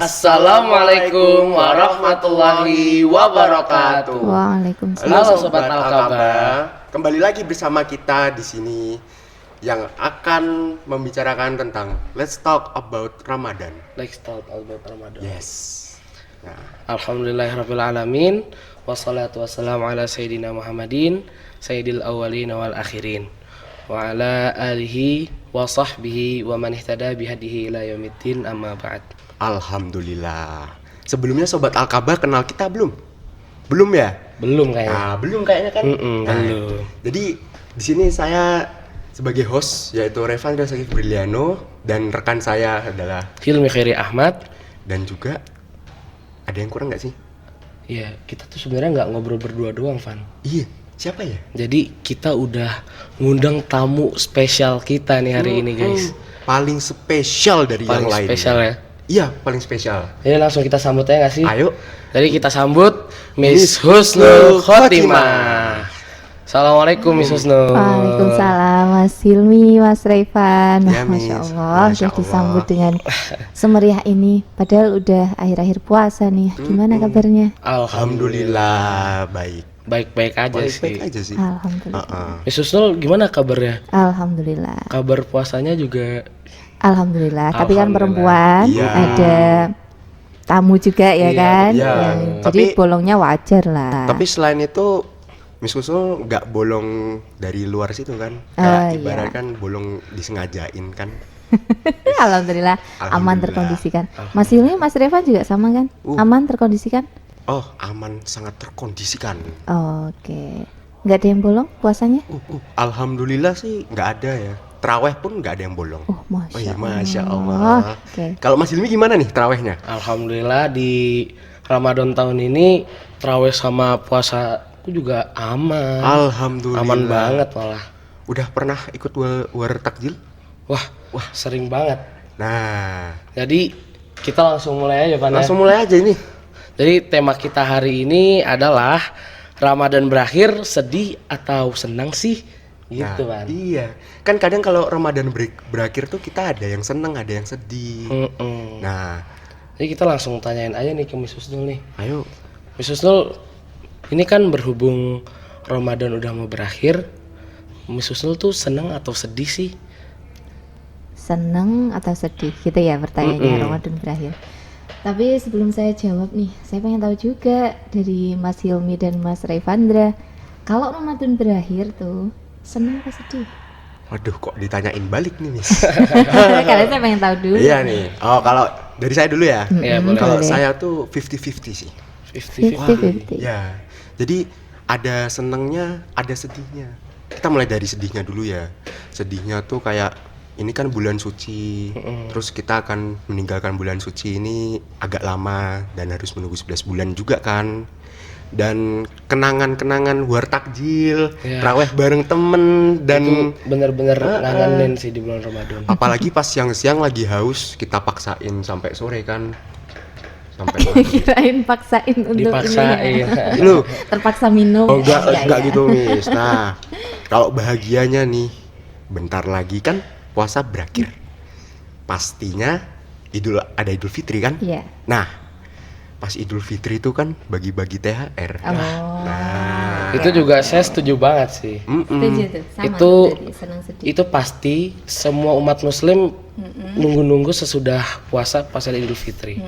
Assalamualaikum warahmatullahi wabarakatuh. Waalaikumsalam. Halo Sobat Al-Kabah. Kembali lagi bersama kita di sini yang akan membicarakan tentang Let's Talk About Ramadan. Let's talk about Ramadan. Yes. Nah, Alhamdulillahirrabbilalamin. Wassalatu wassalamu ala sayyidina Muhammadin sayyidil awwalin wal akhirin wa ala alihi wa sahbihi wa man ihtada bihadihi ila yaumiddin, amma ba'd. alhamdulillah. Sebelumnya Sobat Al-Kabah kenal kita belum? Belum ya? Belum kayaknya. Belum kayaknya kan? Belum. Jadi di sini saya sebagai host yaitu Revan Sakif Briliano dan rekan saya adalah Hilmi Khairi Ahmad. dan juga ada yang kurang nggak sih? Ya, kita tuh sebenarnya nggak ngobrol berdua doang, Van. Iya, siapa ya? Jadi kita udah ngundang tamu spesial kita nih hari ini, guys. Paling spesial dari Paling yang lain. spesial ya. Iya, paling spesial. Jadi langsung kita sambut aja nggak sih? Ayo. Jadi kita sambut Miss Husnul Khotimah. Assalamualaikum Miss Husnul. Waalaikumsalam Mas Hilmi, Mas Revan. Ya, Miss. Masya Allah, Masya sudah disambut Allah. dengan semeriah ini. Padahal udah akhir-akhir puasa nih. Gimana kabarnya? Alhamdulillah baik. Baik-baik aja Baik-baik sih. aja sih. Alhamdulillah. Miss Husnul gimana kabarnya? Alhamdulillah. Kabar puasanya juga Alhamdulillah. Tapi kan Alhamdulillah. perempuan Iya. ada tamu juga ya Iya, kan? iya. Jadi Tapi- bolongnya wajar lah. Tapi selain itu Miss Kusul nggak bolong dari luar situ kan? Oh, Kayak iya. ibarat kan bolong disengajain kan? Alhamdulillah, aman Alhamdulillah. terkondisikan. Mas Hilmi, Mas Revan juga sama kan? Aman terkondisikan? Oh, aman, sangat terkondisikan. Oke. Nggak ada yang bolong puasanya? Alhamdulillah sih nggak ada ya. Terawih pun nggak ada yang bolong. Oh, Masya iya, Allah. Masya Allah. Oke. Kalau Mas Hilmi gimana nih terawihnya? alhamdulillah di Ramadan tahun ini terawih sama puasa aku juga aman. Alhamdulillah. Aman banget malah. Udah pernah ikut war takjil? Wah, sering banget. Nah, Jadi kita langsung mulai aja, Pan. Ya. langsung mulai aja ini. Jadi tema kita hari ini adalah Ramadan berakhir, sedih atau senang sih? Gitu, Nah, Pan. iya. Kan kadang kalau Ramadan berakhir tuh kita ada yang seneng, ada yang sedih. Mm-mm. Nah, Jadi kita langsung tanyain aja nih ke Miss Husnul nih. ayo. Miss Husnul, ini kan berhubung Ramadan udah mau berakhir, Miss Husnul tuh senang atau sedih sih? Seneng atau sedih gitu ya pertanyaannya Ramadan berakhir. Tapi sebelum saya jawab nih, saya pengen tahu juga dari Mas Hilmi dan Mas Revandra, kalau Ramadan berakhir tuh seneng atau sedih? Waduh, kok ditanyain balik nih, Miss? Karena saya pengen tahu dulu. Iya nih. Oh, kalau dari saya dulu ya. Iya, boleh. Kalau boleh. saya tuh 50-50 sih. 50-50. 50-50. Ya. Jadi ada senengnya, ada sedihnya. Kita mulai dari sedihnya dulu ya. Sedihnya tuh kayak ini kan bulan suci. Terus kita akan meninggalkan bulan suci ini agak lama dan harus menunggu 11 bulan juga kan. Dan kenangan-kenangan war takjil, Ya. raweh bareng temen dan Itu bener-bener nanganin sih di bulan Ramadan. apalagi pas siang-siang lagi haus kita paksain sampai sore kan. Sampai maghrib. Kirain paksain untuk Dipaksain. ini. Lu Terpaksa minum. oh enggak ya. gitu, Miss. Nah, kalau bahagianya nih bentar lagi kan puasa berakhir. Pastinya ada Idul Fitri kan? Iya. Nah, pas Idul Fitri itu kan bagi-bagi THR. Oh. Nah, Itu juga saya setuju banget sih. Setuju tuh. Sama Itu- berarti, senang sedih. Itu pasti semua umat muslim nunggu-nunggu sesudah puasa pas ada Idul Fitri.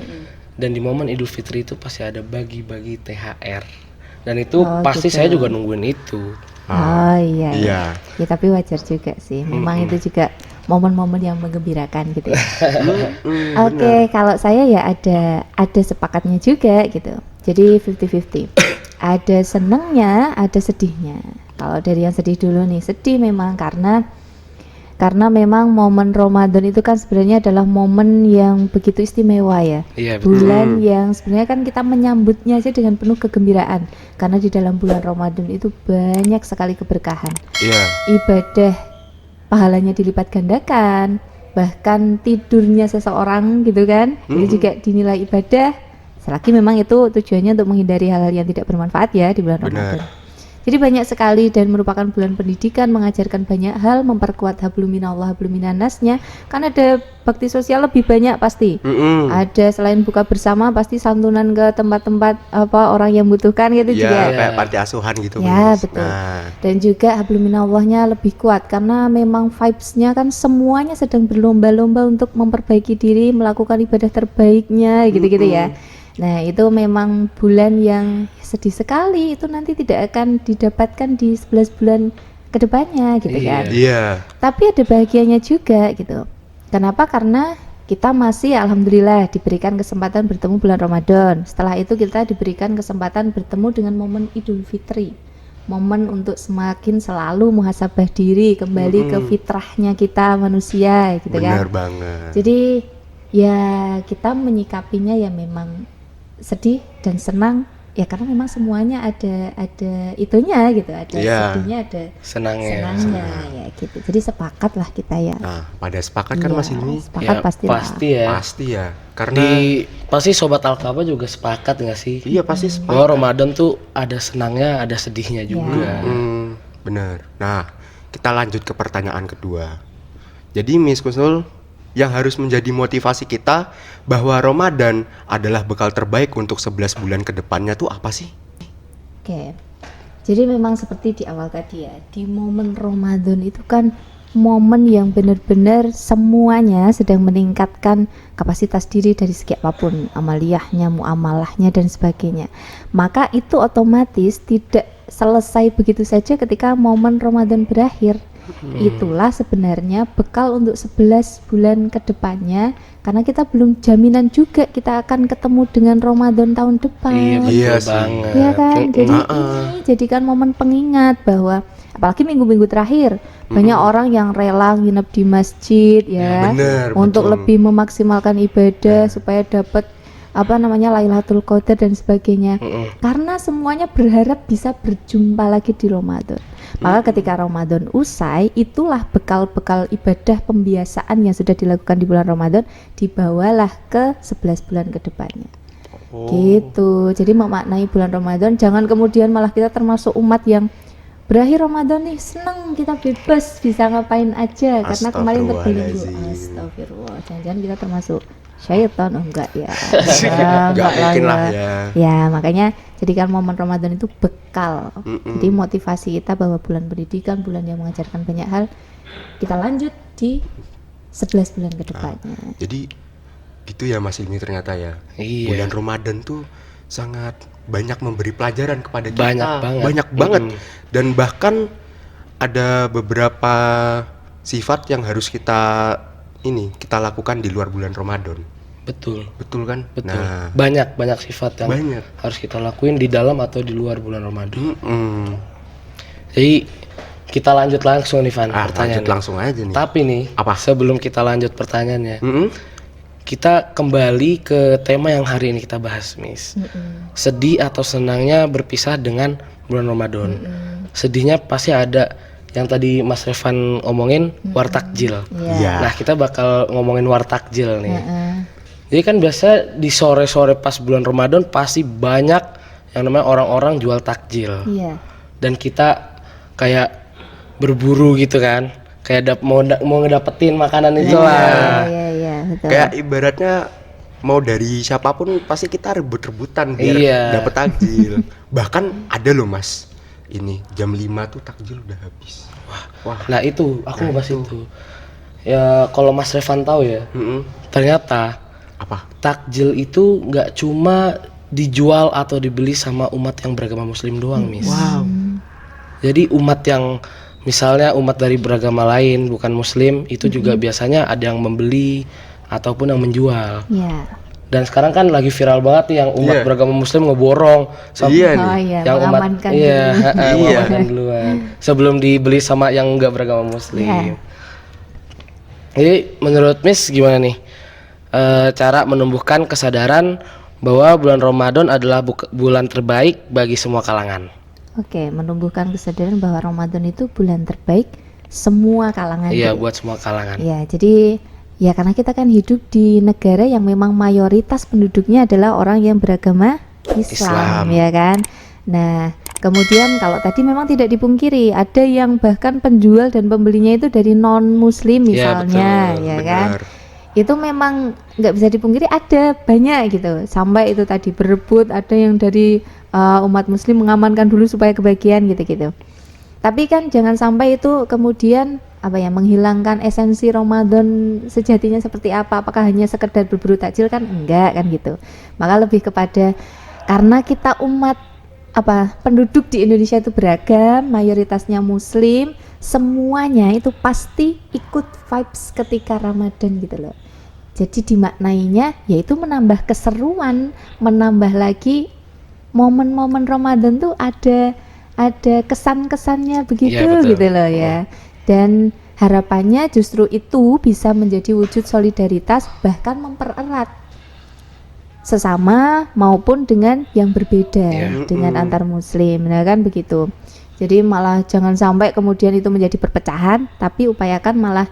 Dan di momen Idul Fitri itu pasti ada bagi-bagi THR. Dan itu Oh, pasti gitu. saya juga nungguin itu. Oh iya. iya. Ya tapi wajar juga sih. Memang itu juga momen-momen yang menggembirakan gitu ya. Oke, kalau saya ya ada sepakatnya juga gitu. Jadi 50-50. Ada senengnya, ada sedihnya. Kalau dari yang sedih dulu nih, sedih memang karena memang momen Ramadan itu kan sebenarnya adalah momen yang begitu istimewa ya. Iya, betul. Bulan yang sebenarnya kan kita menyambutnya aja dengan penuh kegembiraan karena di dalam bulan Ramadan itu banyak sekali keberkahan. Iya. Ibadah pahalanya dilipat gandakan, bahkan tidurnya seseorang gitu kan, itu juga dinilai ibadah. Selagi memang itu tujuannya untuk menghindari hal-hal yang tidak bermanfaat ya di bulan Benar. Ramadan. Jadi banyak sekali dan merupakan bulan pendidikan, mengajarkan banyak hal, memperkuat habluminallah habluminannasnya. Kan ada bakti sosial lebih banyak pasti. Ada selain buka bersama pasti santunan ke tempat-tempat orang yang membutuhkan gitu Ya, juga. kayak panti asuhan gitu. Ya, Miss. betul. Nah, Dan juga habluminallahnya lebih kuat karena memang vibes-nya kan semuanya sedang berlomba-lomba untuk memperbaiki diri, melakukan ibadah terbaiknya gitu-gitu ya. Nah, itu memang bulan yang sedih sekali, itu nanti tidak akan didapatkan di 11 bulan ke depannya gitu kan. iya. Tapi ada bahagianya juga gitu. Kenapa? Karena kita masih alhamdulillah diberikan kesempatan bertemu bulan Ramadan. Setelah itu kita diberikan kesempatan bertemu dengan momen Idul Fitri. Momen untuk semakin selalu muhasabah diri, kembali ke fitrahnya kita manusia gitu kan. Benar banget. Jadi ya kita menyikapinya ya memang sedih dan senang ya karena memang semuanya ada itunya gitu, ada Iya. sedihnya, ada Senangnya. ya gitu. Jadi sepakat lah kita ya. Nah, pada sepakat kan Iya, Mas ini? sepakat pasti lah. Pasti ya. Pasti ya. Karena Pasti sobat Alkaba juga sepakat nggak sih? iya pasti sepakat. Bahwa Ramadan tuh ada senangnya, ada sedihnya juga. Bener. Nah, kita lanjut ke pertanyaan kedua. Jadi Miss Kusnul, yang harus menjadi motivasi kita bahwa Ramadan adalah bekal terbaik untuk 11 bulan ke depannya tuh apa sih? Oke. Jadi memang seperti di awal tadi ya, di momen Ramadan itu kan momen yang benar-benar semuanya sedang meningkatkan kapasitas diri dari segi apapun, amaliyahnya, muamalahnya dan sebagainya. Maka itu otomatis tidak selesai begitu saja ketika momen Ramadan berakhir. Itulah sebenarnya bekal untuk 11 bulan ke depannya, karena kita belum jaminan juga kita akan ketemu dengan Ramadan tahun depan. Iya betul Iya sih. banget. Iya kan, jadi ini jadikan momen pengingat bahwa apalagi minggu-minggu terakhir banyak orang yang rela nginep di masjid ya, bener, untuk betul. lebih memaksimalkan ibadah supaya dapat Lailatul Qadar dan sebagainya. Karena semuanya berharap bisa berjumpa lagi di Ramadan. Maka ketika Ramadan usai, itulah bekal-bekal ibadah pembiasaan yang sudah dilakukan di bulan Ramadan dibawalah ke 11 bulan ke depannya. Gitu. Jadi memaknai bulan Ramadan, jangan kemudian malah kita termasuk umat yang berakhir Ramadan nih seneng, kita bebas bisa ngapain aja karena kemarin terbelenggu. Astagfirullah. Jangan-jangan kita termasuk syaitan, enggak ya. Enggak mungkin lah ya. Ya, makanya jadikan momen Ramadan itu bekal. Jadi motivasi kita bahwa bulan pendidikan, bulan yang mengajarkan banyak hal, kita lanjut di 11 bulan ke depannya. Jadi gitu ya Mas Ilmi ternyata ya. Iya. Bulan Ramadan tuh sangat banyak memberi pelajaran kepada kita. Banyak banget. Dan bahkan ada beberapa sifat yang harus kita lakukan di luar bulan Ramadan. Betul. Betul kan? Betul. Nah, Banyak sifat yang banyak. harus kita lakuin di dalam atau di luar bulan Ramadan. Mm-mm. Jadi kita lanjut langsung nih Van Lanjut pertanyaannya. langsung aja nih. Tapi nih, Apa? sebelum kita lanjut pertanyaannya, Mm-mm. kita kembali ke tema yang hari ini kita bahas, Miss. Sedih atau senangnya berpisah dengan bulan Ramadan. Sedihnya pasti ada yang tadi Mas Revan omongin wartakjil. Iya. Nah, kita bakal ngomongin wartakjil nih. Jadi kan biasa di sore-sore pas bulan Ramadan pasti banyak yang namanya orang-orang jual takjil. Iya. Dan kita kayak berburu gitu kan. Kayak mau ngedapetin makanan itu lah. Iya, betul. Kayak ibaratnya mau dari siapapun pasti kita rebut-rebutan biar Iya. dapet takjil. Bahkan ada loh Mas, ini jam 5 tuh takjil udah habis. Wah. Nah itu aku mau bahas itu. Ya kalau Mas Revan tahu ya, Mm-mm. ternyata Apa? takjil itu nggak cuma dijual atau dibeli sama umat yang beragama Muslim doang, Miss. Wow. Jadi umat yang misalnya umat dari beragama lain bukan Muslim itu juga biasanya ada yang membeli ataupun yang menjual. Iya. Dan sekarang kan lagi viral banget nih yang umat Iya. beragama Muslim ngeborong sama Iya Oh nih. iya, yang umat mengamankan iya, diri. mengamankan duluan sebelum dibeli sama yang enggak beragama Muslim. Iya. Jadi menurut Miss gimana nih cara menumbuhkan kesadaran bahwa bulan Ramadan adalah bulan terbaik bagi semua kalangan? Oke, menumbuhkan kesadaran bahwa Ramadan itu bulan terbaik semua kalangan. Iya, gitu. buat semua kalangan. Ya, jadi ya karena kita kan hidup di negara yang memang mayoritas penduduknya adalah orang yang beragama Islam. Ya kan. Nah, Kemudian kalau tadi memang tidak dipungkiri ada yang bahkan penjual dan pembelinya itu dari non muslim Ya, misalnya, betul, ya kan? Benar. Itu memang nggak bisa dipungkiri ada banyak gitu. Sampai itu tadi berebut, ada yang dari umat muslim mengamankan dulu supaya kebagian gitu-gitu. Tapi kan jangan sampai itu kemudian menghilangkan esensi Ramadan sejatinya seperti apa. Apakah hanya sekedar berburu takjil? Kan enggak kan gitu. Maka lebih kepada karena kita umat penduduk di Indonesia itu beragam, mayoritasnya muslim, semuanya itu pasti ikut vibes ketika Ramadan gitu loh. Jadi dimaknainya yaitu menambah keseruan, menambah lagi momen-momen Ramadan tuh ada kesan-kesannya begitu, Iya, betul. gitu loh ya. Dan harapannya justru itu bisa menjadi wujud solidaritas, bahkan mempererat sesama maupun dengan yang berbeda, Iya. dengan antar muslim, nah kan begitu. Jadi malah jangan sampai kemudian itu menjadi perpecahan, tapi upayakan malah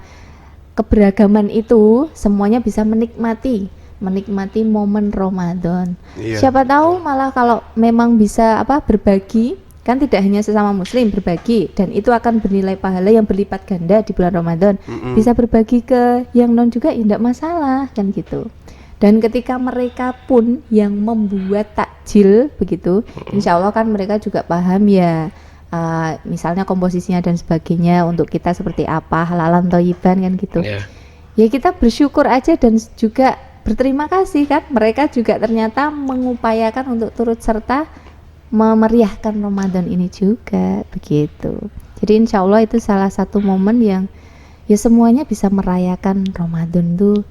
keberagaman itu semuanya bisa menikmati momen Ramadan. Iya. Siapa tahu malah kalau memang bisa berbagi, kan tidak hanya sesama muslim, berbagi, dan itu akan bernilai pahala yang berlipat ganda di bulan Ramadan. Bisa berbagi ke yang non juga tidak masalah kan gitu. Dan ketika mereka pun yang membuat takjil begitu, insya Allah kan mereka juga paham ya, misalnya komposisinya dan sebagainya untuk kita seperti apa, halalan thayyiban kan gitu. Ya. Ya kita bersyukur aja dan juga berterima kasih kan, mereka juga ternyata mengupayakan untuk turut serta memeriahkan Ramadan ini juga begitu. Jadi insya Allah itu salah satu momen yang ya semuanya bisa merayakan Ramadan tuh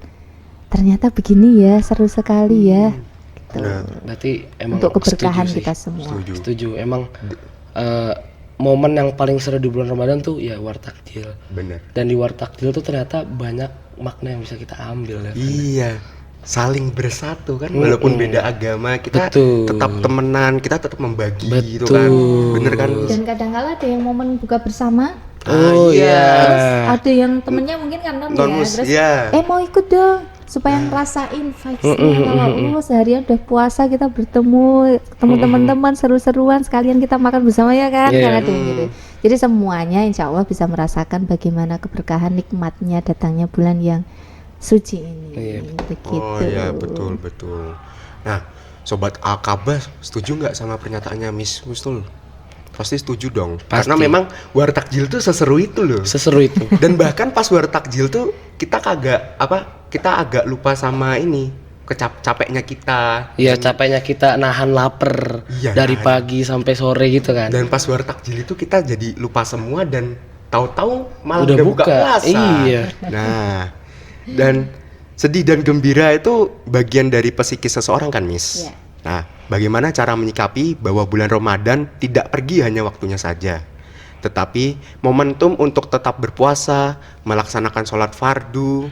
ternyata begini ya, seru sekali ya gitu. Berarti emang Untuk keberkahan setuju sih. kita semua. Setuju. Emang momen yang paling seru di bulan Ramadan tuh ya war takjil. Benar. Dan di war takjil tuh ternyata banyak makna yang bisa kita ambil ya. Iya, saling bersatu kan, walaupun beda agama kita Betul. tetap temenan, kita tetap membagi gitu Betul. kan, bener kan? Dan kadang-kala ada yang momen buka bersama, Oh iya. terus ada yang temennya mungkin kan non ya, Non-mus, terus iya. mau ikut dong supaya ngerasain vibes-nya kalau seharian udah puasa kita bertemu teman-teman seru-seruan sekalian kita makan bersama ya kan, Iya. kan ada yang gitu. Jadi semuanya insya Allah bisa merasakan bagaimana keberkahan nikmatnya datangnya bulan yang suci ini. Iya. Begitu. Oh iya, betul. Nah, Sobat Akabah setuju nggak sama pernyataannya Miss Mustul? Pasti setuju dong. Pasti. Karena memang war takjil tuh seseru itu loh. Seseru itu. Dan bahkan pas war takjil tuh kita agak lupa sama ini, capeknya kita. Iya, capeknya kita nahan lapar Iya, dari nahan. pagi sampai sore gitu kan. Dan pas war takjil itu kita jadi lupa semua dan tahu-tahu malah Udah udah buka buka. puasa. Iya. Nah, dan sedih dan gembira itu bagian dari psikis seseorang kan, Miss? Iya. Nah, bagaimana cara menyikapi bahwa bulan Ramadan tidak pergi hanya waktunya saja, tetapi momentum untuk tetap berpuasa, melaksanakan sholat fardu,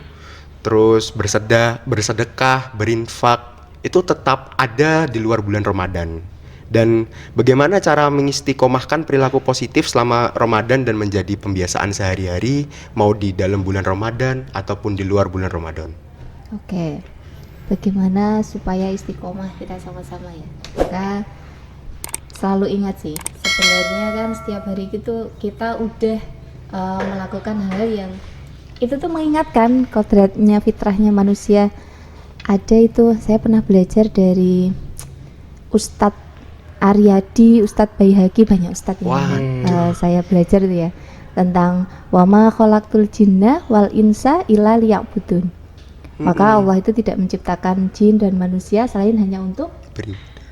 terus bersedekah, berinfak, itu tetap ada di luar bulan Ramadan. Dan bagaimana cara mengistiqomahkan perilaku positif selama Ramadan dan menjadi pembiasaan sehari-hari, mau di dalam bulan Ramadan ataupun di luar bulan Ramadan. Oke. Bagaimana supaya istiqomah kita sama-sama ya? Maka selalu ingat sih, sebenarnya kan setiap hari itu kita udah melakukan hal yang itu tuh mengingatkan kodratnya, fitrahnya manusia. Ada itu, saya pernah belajar dari Ustadz Aryadi, Ustadz Baihaqi, banyak Ustadz yang saya belajar itu ya, tentang wama khalaqtul jinna wal insa illa liya'budun. Maka Allah itu tidak menciptakan jin dan manusia selain hanya untuk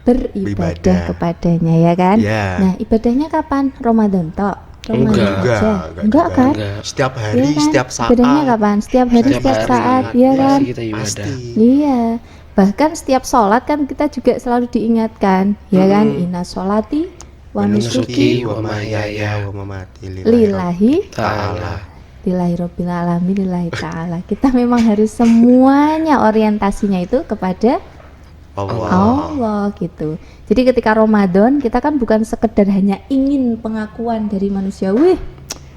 beribadah kepadanya, ya kan? Ya. Nah, ibadahnya kapan? Ramadan tok. Ramadan aja. Enggak kan? Setiap hari, Iya kan? setiap saat. Ibadahnya kapan? Setiap hari, setiap saat, ya kan? Pasti kita ibadah. Pasti. Iya. Bahkan setiap sholat kan kita juga selalu diingatkan, ya kan? Inna sholati wa nusuki wa mahyaya wa mamati lillahi Ta'ala. lillahi rabbil alamin lillahi ta'ala. Kita memang harus semuanya orientasinya itu kepada Allah gitu. Jadi ketika Ramadan kita kan bukan sekedar hanya ingin pengakuan dari manusia, wih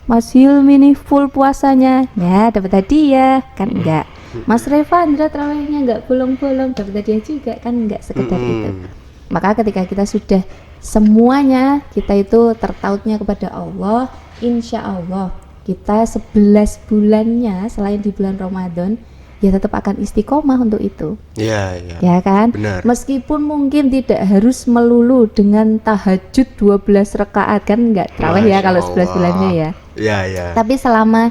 Mas Hilmi nih full puasanya, ya dapat hadiah kan, enggak. Mas Reva Andra terawihnya enggak bolong-bolong, dapat hadiah juga kan, enggak sekedar itu. Maka ketika kita sudah semuanya kita itu tertautnya kepada Allah, insya Allah kita 11 bulannya selain di bulan Ramadan ya tetap akan istiqomah untuk itu. Iya, iya. Ya kan? Benar. Meskipun mungkin tidak harus melulu dengan tahajud 12 rakaat kan enggak terawih ya Masya kalau 11 Allah. bulannya ya. Iya, iya. Tapi selama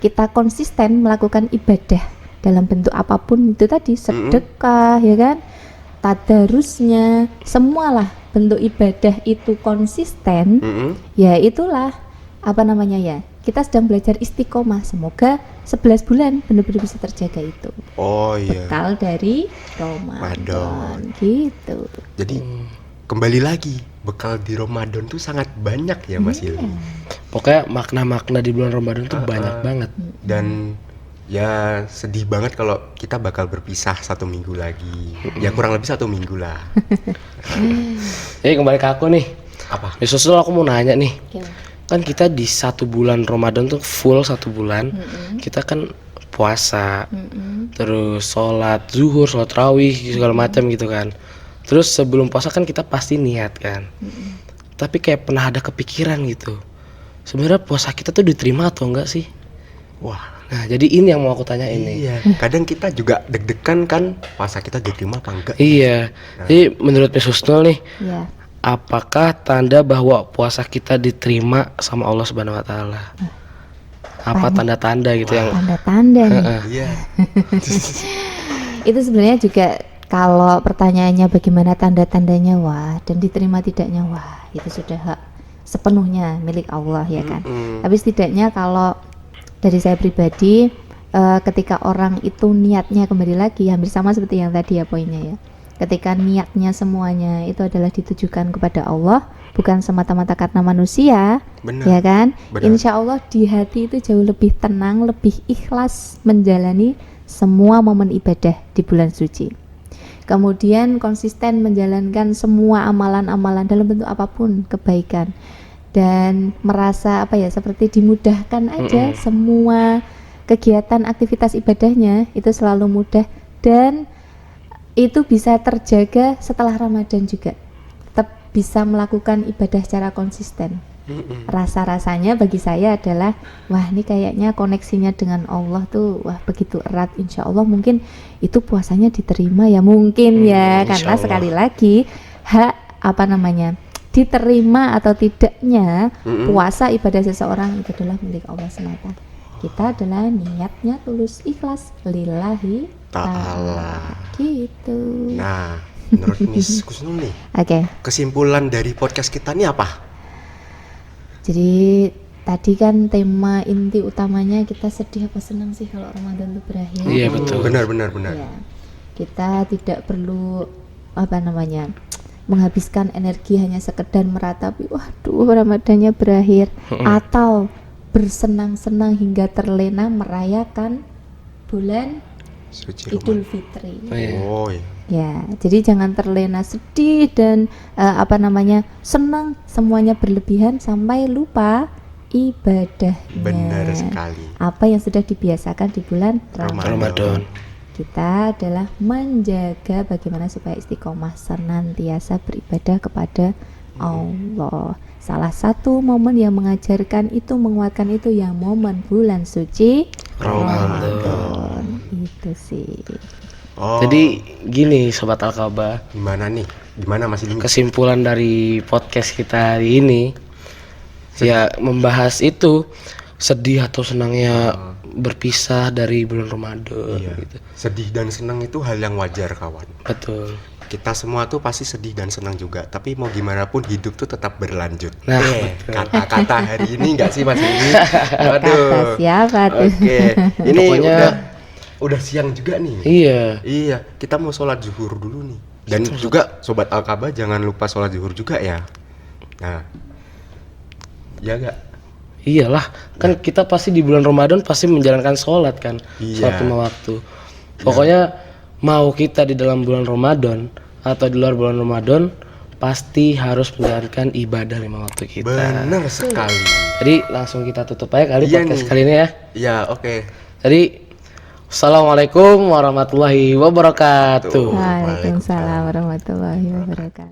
kita konsisten melakukan ibadah dalam bentuk apapun itu tadi, sedekah ya kan, tadarusnya, semualah bentuk ibadah itu konsisten, ya itulah apa namanya ya, kita sedang belajar istiqomah. Semoga 11 bulan benar-benar bisa terjaga itu. Oh iya. Bekal dari Ramadan gitu. Jadi kembali lagi, bekal di Ramadan tuh sangat banyak ya Mas Ilmi. Pokoknya makna-makna di bulan Ramadan tuh banyak banget. Dan ya sedih banget kalau kita bakal berpisah 1 minggu lagi. Ya kurang lebih 1 minggu lah. Jadi kembali ke aku nih. Apa? Ya Susul, aku mau nanya nih. Kan kita di 1 bulan Ramadan tuh full 1 bulan. Kita kan puasa, terus sholat zuhur, sholat rawih, segala macam gitu kan. Terus sebelum puasa kan kita pasti niat kan. Tapi kayak pernah ada kepikiran gitu, sebenarnya puasa kita tuh diterima atau enggak sih? Wah, Nah jadi ini yang mau aku tanya ini. iya. Kadang kita juga deg-degan kan, puasa kita diterima apa enggak? Iya. Jadi menurut Miss Husnul nih, Ya. apakah tanda bahwa puasa kita diterima sama Allah Subhanahu Wa Taala? Apa tanda-tanda gitu yang Tanda-tanda nih. Iya. Itu sebenarnya juga kalau pertanyaannya bagaimana tanda-tandanya, wah, dan diterima tidaknya, wah, itu sudah hak sepenuhnya milik Allah ya kan. Tapi setidaknya kalau dari saya pribadi, ketika orang itu niatnya kembali lagi hampir sama seperti yang tadi ya poinnya ya. Ketika niatnya semuanya itu adalah ditujukan kepada Allah, bukan semata-mata karena manusia, Benar. ya kan? Benar. Insya Allah di hati itu jauh lebih tenang, lebih ikhlas menjalani semua momen ibadah di bulan suci. Kemudian konsisten menjalankan semua amalan-amalan dalam bentuk apapun kebaikan, dan merasa apa ya, seperti dimudahkan aja semua kegiatan aktivitas ibadahnya itu selalu mudah, dan itu bisa terjaga setelah Ramadan juga, tetap bisa melakukan ibadah secara konsisten. Rasa-rasanya bagi saya adalah, wah ini kayaknya koneksinya dengan Allah tuh wah begitu erat, insya Allah mungkin itu puasanya diterima ya, mungkin ya, insya karena Allah. sekali lagi hak apa namanya, diterima atau tidaknya puasa ibadah seseorang itu adalah milik Allah semata. Kita adalah niatnya tulus ikhlas lillahi ta'ala gitu. Nah, menurut Miss Kusnul nih, Oke. kesimpulan dari podcast kita nih apa? Jadi tadi kan tema inti utamanya kita sedih apa senang sih kalau Ramadan itu berakhir. Iya betul. Benar. Ya, kita tidak perlu apa namanya, menghabiskan energi hanya sekedar meratapi waduh Ramadannya berakhir, atau bersenang-senang hingga terlena merayakan bulan Suci Idul Ramadan. Fitri. Oh iya. Ya, jadi jangan terlena sedih dan apa namanya, senang semuanya berlebihan sampai lupa ibadahnya. Benar sekali. Apa yang sudah dibiasakan di bulan Ramadan. Kita adalah menjaga bagaimana supaya istiqomah senantiasa beribadah kepada Allah. Salah satu momen yang mengajarkan itu, menguatkan itu, ya momen bulan suci Ramadan. Itu sih. Oh, Jadi gini Sobat Alkaba, gimana nih? Gimana Mas Ilmi? kesimpulan dari podcast kita hari ini ya membahas itu, sedih atau senangnya berpisah dari bulan Ramadan Iya. gitu. Sedih dan senang itu hal yang wajar kawan. Betul. Kita semua tuh pasti sedih dan senang juga, tapi mau gimana pun hidup tuh tetap berlanjut. Nah, Kata-kata hari ini enggak sih Mas Ilmi? Kata siapa tuh? Oke, ini Pokoknya- udah siang juga nih. Iya. Iya, kita mau sholat zuhur dulu nih. Dan juga Sobat Alkaba jangan lupa sholat zuhur juga ya. Nah, ya gak? Iyalah, kan kita pasti di bulan Ramadan pasti menjalankan sholat kan, Iya. sholat lima waktu. Pokoknya mau kita di dalam bulan Ramadan atau di luar bulan Ramadan pasti harus menjalankan ibadah 5 waktu kita. Benar sekali. Jadi langsung kita tutup aja kali Iya podcast nih. kali ini ya. Ya, oke. Jadi Assalamualaikum warahmatullahi wabarakatuh. Tuh. Waalaikumsalam warahmatullahi wabarakatuh.